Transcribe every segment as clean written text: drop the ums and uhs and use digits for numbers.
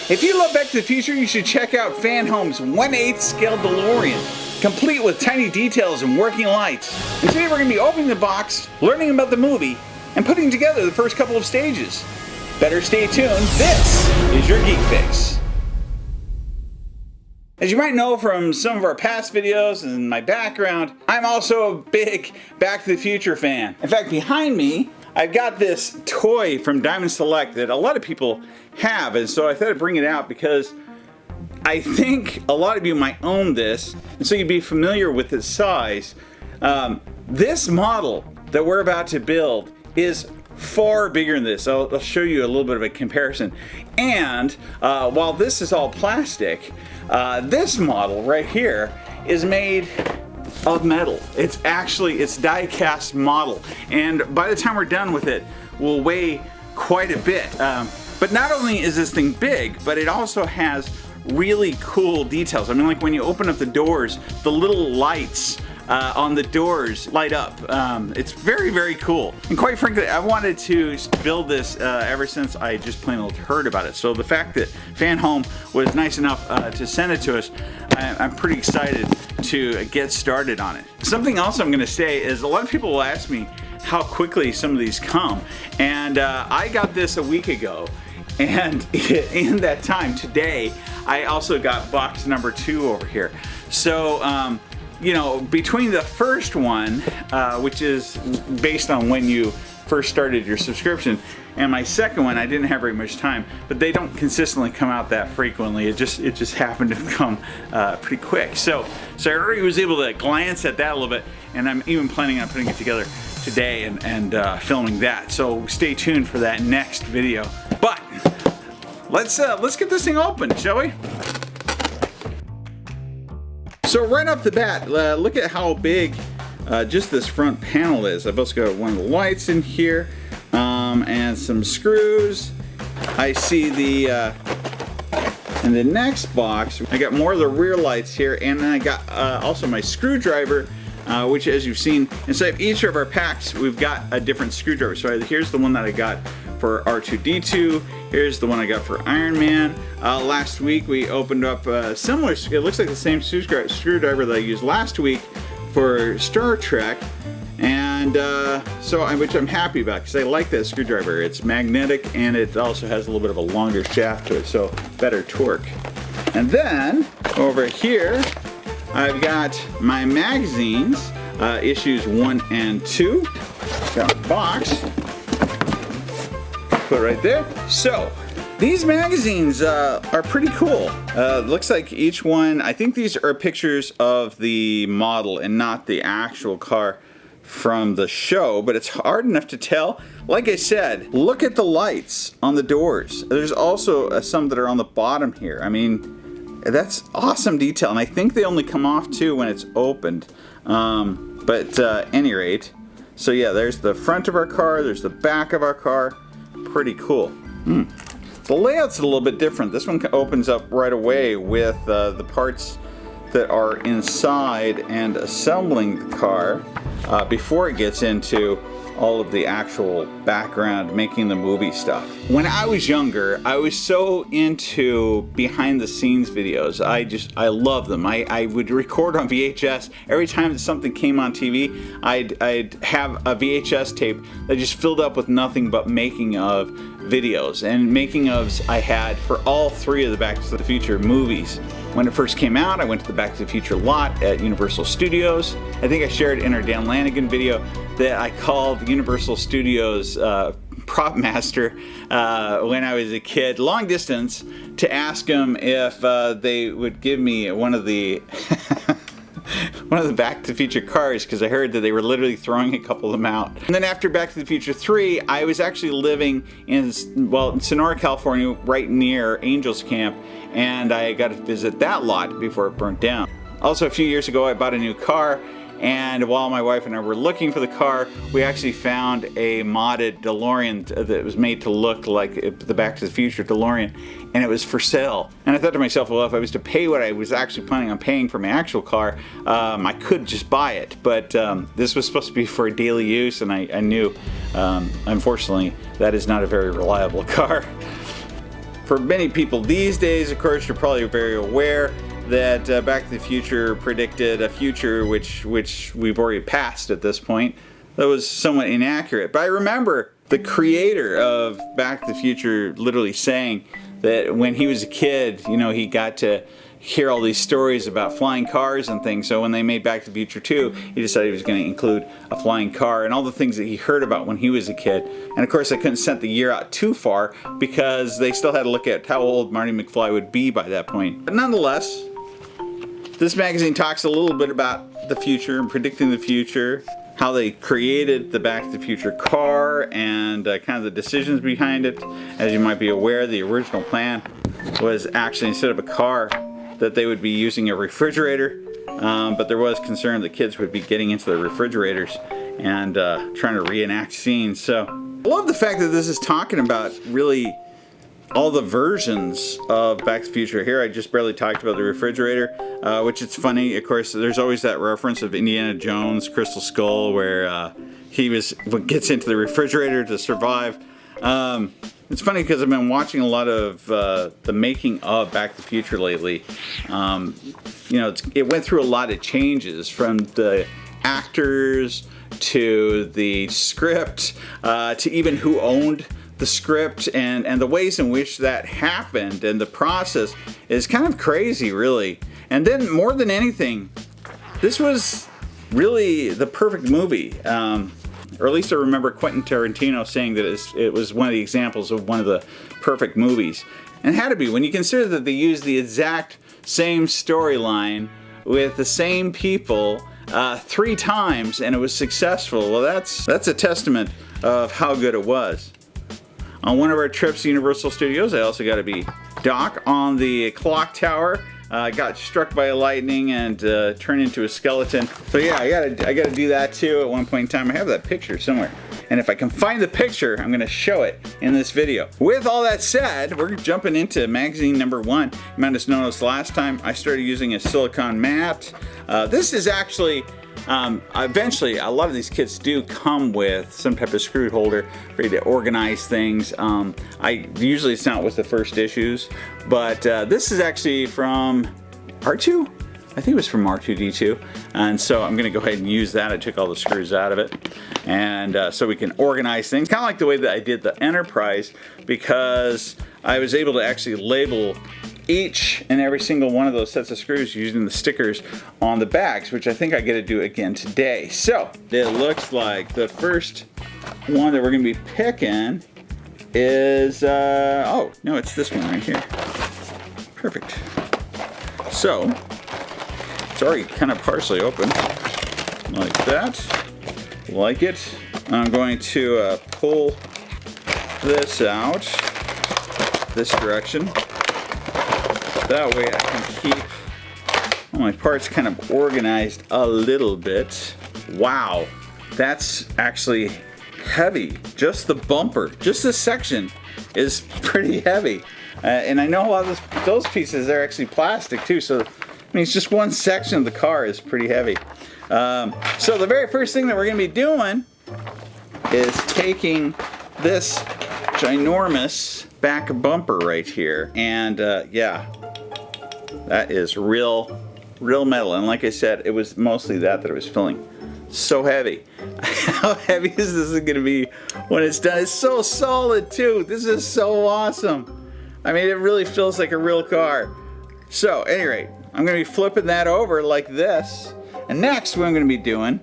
If you love Back to the Future, you should check out FANHOME's 1/8 scale DeLorean, complete with tiny details and working lights. And today we're going to be opening the box, learning about the movie, and putting together the first couple of stages. Better stay tuned. This is your Geek Fix. As you might know from some of our past videos and my background, I'm also a big Back to the Future fan. In fact, behind me, I've got this toy from Diamond Select that a lot of people have, and so I thought I'd bring it out because I think a lot of you might own this, and so you'd be familiar with its size. This model that we're about to build is far bigger than this. I'll show you a little bit of a comparison. And while this is all plastic, this model right here is made of metal. It's die-cast model, and by the time we're done with it, will weigh quite a bit. But not only is this thing big, but it also has really cool details. I mean, like when you open up the doors, the little lights on the doors light up. It's very, very cool. And quite frankly, I wanted to build this ever since I just plain old heard about it. So the fact that FANHOME was nice enough to send it to us, I'm pretty excited to get started on it. Something else I'm going to say is a lot of people will ask me how quickly some of these come. And I got this a week ago. And in that time, today, I also got box number 2 over here. So, you know, between the first one, which is based on when you first started your subscription, and my second one, I didn't have very much time, but they don't consistently come out that frequently. It just happened to come pretty quick. So I already was able to glance at that a little bit, and I'm even planning on putting it together today and filming that. So stay tuned for that next video. But let's get this thing open, shall we? So right off the bat, look at how big just this front panel is. I've also got one of the lights in here and some screws. I see in the next box, I got more of the rear lights here, and then I got also my screwdriver, which, as you've seen, inside of each of our packs, we've got a different screwdriver. So here's the one that I got for R2-D2. Here's the one I got for Iron Man. Last week we opened up similar, it looks like the same screwdriver that I used last week for Star Trek. And which I'm happy about because I like that screwdriver. It's magnetic and it also has a little bit of a longer shaft to it, so better torque. And then over here, I've got my magazines, issues 1 and 2. Got a box. Put it right there. So these magazines are pretty cool. Looks like each one, I think these are pictures of the model and not the actual car from the show, but it's hard enough to tell. Like I said, look at the lights on the doors. There's also some that are on the bottom here. I mean, that's awesome detail, and I think they only come off too when it's opened. But any rate, so yeah, there's the front of our car, there's the back of our car. Pretty cool. The layout's a little bit different. This one opens up right away with the parts that are inside and assembling the car before it gets into all of the actual background making the movie stuff. When I was younger, I was so into behind the scenes videos. I love them. I would record on VHS. Every time that something came on TV, I'd have a VHS tape that just filled up with nothing but making of videos. And making ofs I had for all 3 of the Back to the Future movies. When it first came out, I went to the Back to the Future lot at Universal Studios. I think I shared in our Dan Lanigan video that I called Universal Studios prop master when I was a kid, long distance, to ask them if they would give me one of the Back to the Future cars, because I heard that they were literally throwing a couple of them out. And then after Back to the Future 3, I was actually living in Sonora, California, right near Angels Camp, and I got to visit that lot before it burnt down. Also, a few years ago, I bought a new car, and while my wife and I were looking for the car, we actually found a modded DeLorean that was made to look like the Back to the Future DeLorean, and it was for sale. And I thought to myself, well, if I was to pay what I was actually planning on paying for my actual car, I could just buy it. But this was supposed to be for daily use, and I knew, unfortunately, that is not a very reliable car. for many people these days, of course, you're probably very aware that Back to the Future predicted a future which we've already passed at this point. That was somewhat inaccurate. But I remember the creator of Back to the Future literally saying that when he was a kid, you know, he got to hear all these stories about flying cars and things. So when they made Back to the Future 2, he decided he was going to include a flying car and all the things that he heard about when he was a kid. And of course, I couldn't set the year out too far because they still had to look at how old Marty McFly would be by that point. But nonetheless, this magazine talks a little bit about the future and predicting the future, how they created the Back to the Future car, and kind of the decisions behind it. As you might be aware, the original plan was actually, instead of a car, that they would be using a refrigerator, but there was concern that kids would be getting into the refrigerators and trying to reenact scenes. So I love the fact that this is talking about really all the versions of Back to the Future. Here I just barely talked about the refrigerator, which it's funny, of course, there's always that reference of Indiana Jones, Crystal Skull, where he gets into the refrigerator to survive. It's funny because I've been watching a lot of the making of Back to the Future lately. You know, it went through a lot of changes, from the actors to the script to even who owned the script, and the ways in which that happened, and the process is kind of crazy, really. And then more than anything, this was really the perfect movie. Or at least I remember Quentin Tarantino saying that it was one of the examples of one of the perfect movies. And it had to be, when you consider that they used the exact same storyline with the same people 3 times and it was successful. Well, that's a testament of how good it was. On one of our trips to Universal Studios, I also got to be Doc on the clock tower. Got struck by lightning and turned into a skeleton. So yeah, I gotta do that too at one point in time. I have that picture somewhere, and if I can find the picture, I'm gonna show it in this video. With all that said, we're jumping into magazine number 1. You might have noticed last time I started using a silicone mat. This is actually eventually, a lot of these kits do come with some type of screw holder for you to organize things. Usually it's not with the first issues, but this is actually from R2? I think it was from R2-D2, and so I'm going to go ahead and use that. I took all the screws out of it, and so we can organize things, kind of like the way that I did the Enterprise, because I was able to actually label each and every single one of those sets of screws using the stickers on the backs, which I think I get to do again today. So it looks like the first one that we're going to be picking is, oh, no, it's this one right here. Perfect. So it's already kind of partially open, like that, like it. I'm going to pull this out this direction. That way I can keep all my parts kind of organized a little bit. Wow, that's actually heavy. Just the bumper, just this section is pretty heavy. And I know a lot of those pieces are actually plastic too, so I mean, it's just one section of the car is pretty heavy. So the very first thing that we're going to be doing is taking this ginormous back bumper right here, and yeah, that is real metal. And like I said, it was mostly that it was filling. So heavy. How heavy is this going to be when it's done? It's so solid too. This is so awesome. I mean, it really feels like a real car. So at any rate, I'm going to be flipping that over like this. And next, what I'm going to be doing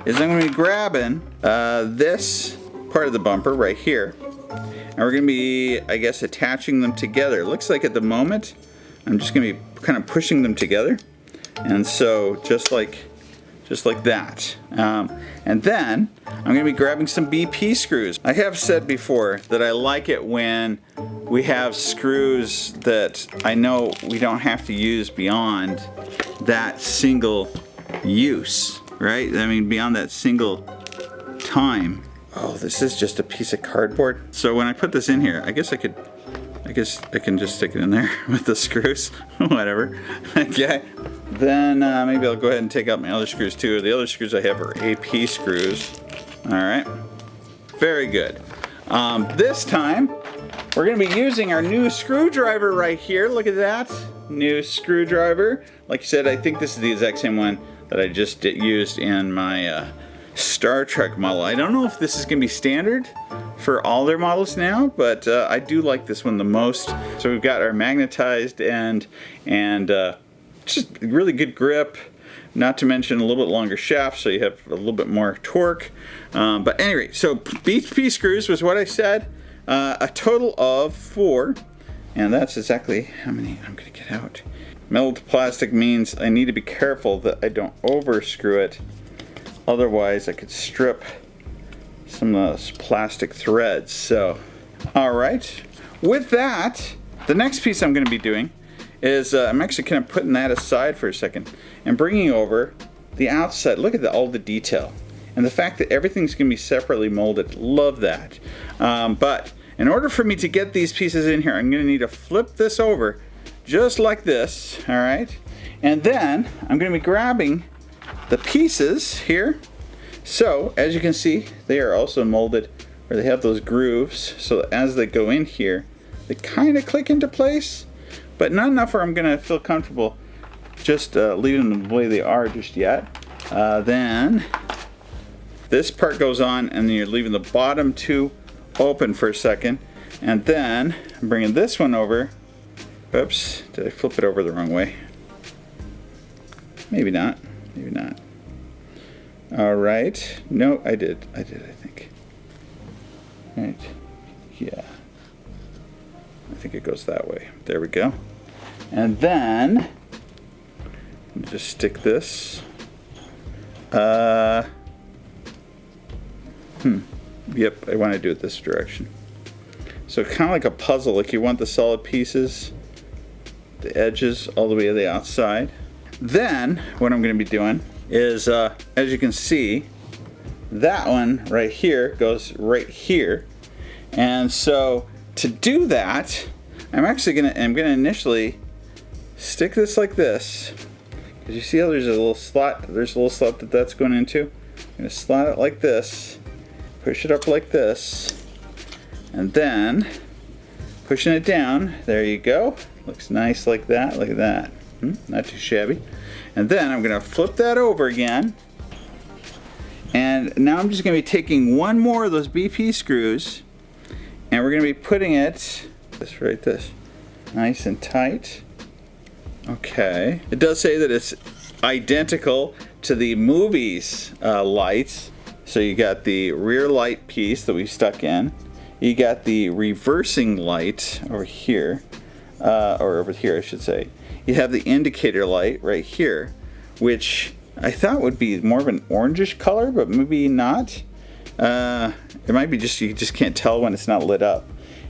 is I'm going to be grabbing this part of the bumper right here. And we're going to be, I guess, attaching them together. It looks like at the moment, I'm just going to be kind of pushing them together. And so just like that. And then I'm going to be grabbing some BP screws. I have said before that I like it when we have screws that I know we don't have to use beyond that single use, right? I mean, beyond that single time. Oh, this is just a piece of cardboard. So when I put this in here, I guess I can just stick it in there with the screws. Whatever. Okay. Then maybe I'll go ahead and take out my other screws too. The other screws I have are AP screws. All right. Very good. This time, we're going to be using our new screwdriver right here. Look at that. New screwdriver. Like I said, I think this is the exact same one that I just used in my Star Trek model. I don't know if this is going to be standard for all their models now, but I do like this one the most. So we've got our magnetized end and just really good grip. Not to mention a little bit longer shaft, so you have a little bit more torque. But anyway, so BP screws was what I said. A total of 4, and that's exactly how many I'm going to get out. Metal to plastic means I need to be careful that I don't over screw it. Otherwise, I could strip some of those plastic threads. So, all right. With that, the next piece I'm going to be doing is I'm actually kind of putting that aside for a second and bringing over the outside. Look at all the detail and the fact that everything's going to be separately molded. Love that. But in order for me to get these pieces in here, I'm going to need to flip this over just like this. All right. And then I'm going to be grabbing the pieces here. So as you can see, they are also molded where they have those grooves, so that as they go in here, they kind of click into place, but not enough where I'm going to feel comfortable just leaving them the way they are just yet. Then this part goes on, and then you're leaving the bottom two open for a second, and then I'm bringing this one over. Oops, did I flip it over the wrong way? Maybe not. Maybe not. All right. No, I did, I think. Right. Yeah. I think it goes that way. There we go. And then, just stick this. Yep, I want to do it this direction. So kind of like a puzzle, like you want the solid pieces, the edges all the way to the outside. Then, what I'm going to be doing is, as you can see, that one right here goes right here. And so, to do that, I'm gonna initially stick this like this. Because you see how there's a little slot, that's going into? I'm gonna slot it like this, push it up like this, and then pushing it down, there you go. Looks nice like that, look at that. Not too shabby. And then I'm going to flip that over again. And now I'm just going to be taking one more of those BP screws, and we're going to be putting it this nice and tight. Okay. It does say that it's identical to the movie's lights. So you got the rear light piece that we stuck in. You got the reversing light over here, or over here I should say. You have the indicator light right here, which I thought would be more of an orangish color, but maybe not. It might be just, you just can't tell when it's not lit up.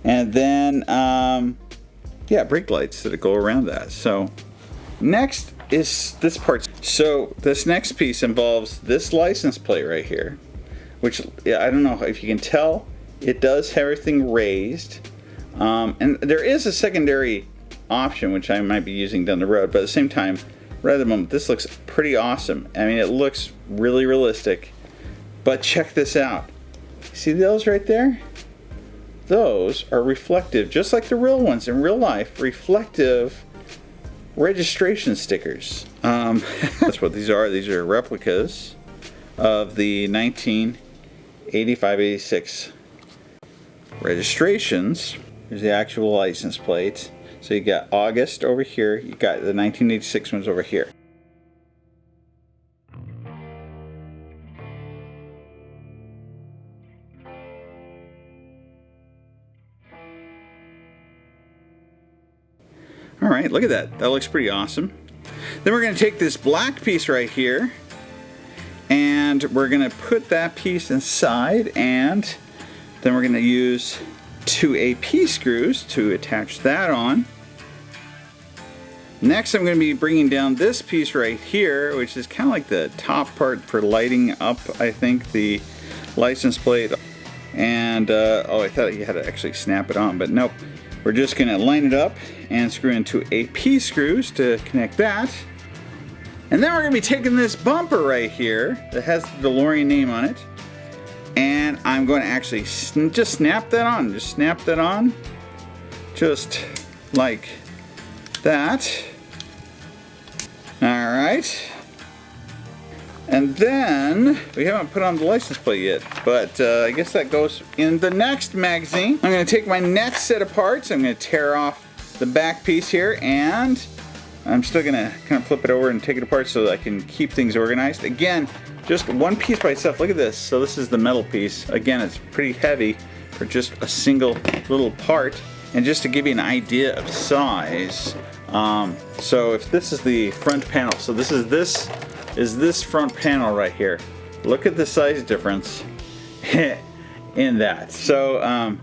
And then, yeah, brake lights that go around that. So next is this part. So this next piece involves this license plate right here, which, yeah, I don't know if you can tell, it does have everything raised. And there is a secondary option which I might be using down the road, but at the same time, right at the moment, this looks pretty awesome. I mean, it looks really realistic, but check this out. See those right there? Those are reflective, just like the real ones in real life, reflective registration stickers. That's what these are. These are replicas of the 1985-86 registrations. Here's the actual license plate. So you got August over here, you got the 1986 ones over here. All right, look at that. That looks pretty awesome. Then we're going to take this black piece right here, and we're going to put that piece inside, and then we're going to use 2 AP screws to attach that on. Next, I'm going to be bringing down this piece right here, which is kind of like the top part for lighting up, I think, the license plate. And, oh, I thought you had to actually snap it on, but nope. We're just going to line it up and screw in 2 AP screws to connect that. And then we're going to be taking this bumper right here that has the Delorean name on it, and I'm going to actually just snap that on. Just snap that on. just like that. Alright. And then, we haven't put on the license plate yet, but I guess that goes in the next magazine. I'm going to take my next set of parts, I'm going to tear off the back piece here, and I'm still going to kind of flip it over and take it apart so that I can keep things organized. Again, just one piece by itself. Look at this. So this is the metal piece. Again, it's pretty heavy for just a single little part. And just to give you an idea of size, so if this is the front panel, so this is this front panel right here. Look at the size difference in that. So,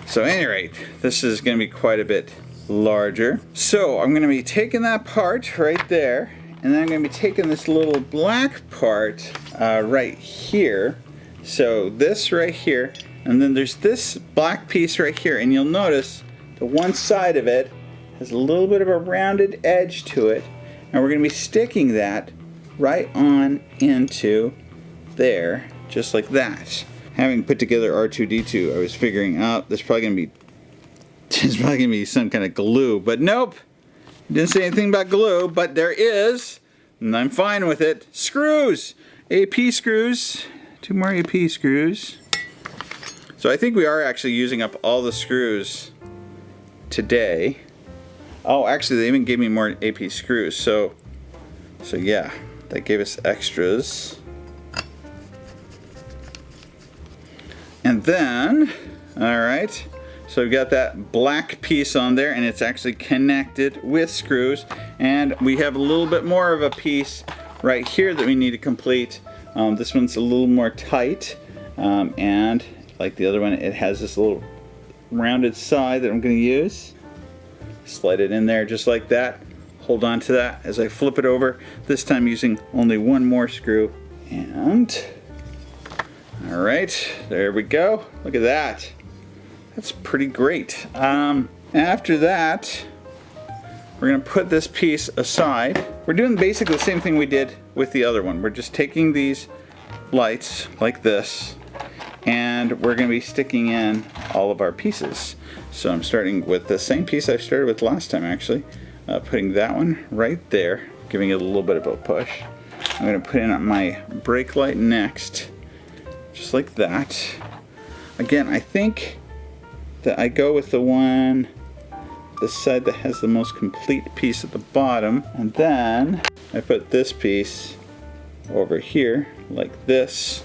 so at any rate, this is going to be quite a bit larger. So I'm going to be taking that part right there, and then I'm going to be taking this little black part right here. So this right here, and then there's this black piece right here, and you'll notice the one side of it has a little bit of a rounded edge to it, and we're going to be sticking that right on into there, just like that. Having put together R2-D2, I was figuring out there's probably going to be some kind of glue, but nope. Didn't say anything about glue, but there is, and I'm fine with it. Screws, AP screws, 2 more AP screws. So I think we are actually using up all the screws today. Oh, actually, they even gave me more AP screws. So yeah, that gave us extras. And then, all right, so we've got that black piece on there, and it's actually connected with screws. And we have a little bit more of a piece right here that we need to complete. This one's a little more tight, and like the other one, it has this little rounded side that I'm going to use. Slide it in there just like that. Hold on to that as I flip it over, this time using only one more screw. And all right, there we go. Look at that. That's pretty great. After that, we're going to put this piece aside. We're doing basically the same thing we did with the other one. We're just taking these lights like this, and we're going to be sticking in all of our pieces. So I'm starting with the same piece I started with last time, actually. Putting that one right there, giving it a little bit of a push. I'm going to put in my brake light next, just like that. Again, I think that I go with the side that has the most complete piece at the bottom, and then I put this piece over here like this,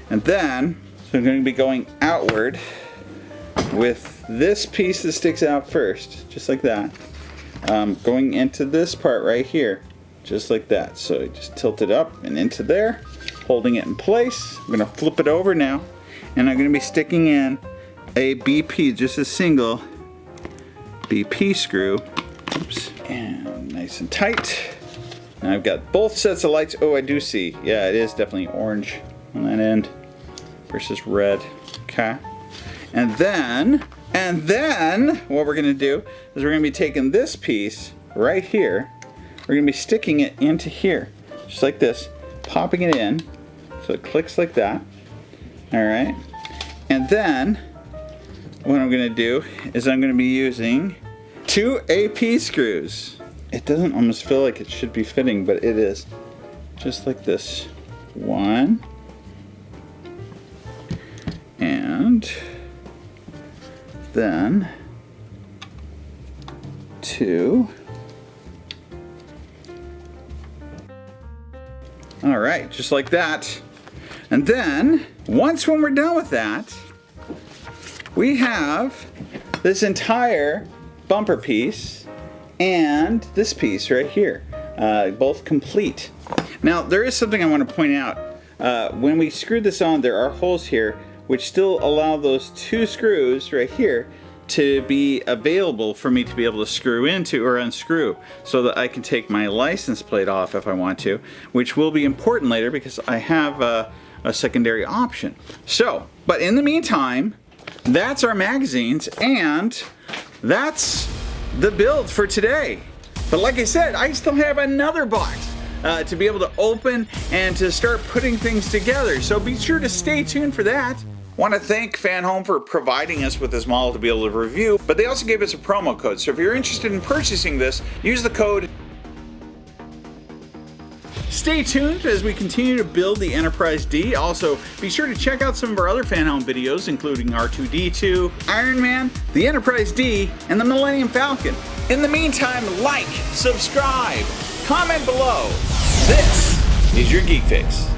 and then so I'm going to be going outward with this piece that sticks out first, just like that, going into this part right here, just like that. So just tilt it up and into there, holding it in place. I'm going to flip it over now, and I'm going to be sticking in a BP, just a single BP screw. Oops. And nice and tight. Now I've got both sets of lights. Oh, I do see. Yeah, it is definitely orange on that end versus red. Okay. And then what we're going to do is we're going to be taking this piece right here. We're going to be sticking it into here, just like this, popping it in so it clicks like that. All right. And then what I'm going to do is I'm going to be using 2 AP screws. It doesn't almost feel like it should be fitting, but it is. Just like this. 1. And then 2. All right, just like that. And then, when we're done with that, we have this entire bumper piece and this piece right here, both complete. Now, there is something I want to point out. When we screwed this on, there are holes here which still allow those 2 screws right here to be available for me to be able to screw into or unscrew, so that I can take my license plate off if I want to, which will be important later because I have a secondary option. So, but in the meantime, that's our magazines, and that's the build for today. But like I said, I still have another box to be able to open and to start putting things together. So be sure to stay tuned for that. Want to thank FANHOME for providing us with this model to be able to review, but they also gave us a promo code. So if you're interested in purchasing this, use the code. Stay tuned as we continue to build the Enterprise D. Also, be sure to check out some of our other FANHOME videos, including R2-D2, Iron Man, the Enterprise D, and the Millennium Falcon. In the meantime, like, subscribe, comment below. This is your Geek Fix.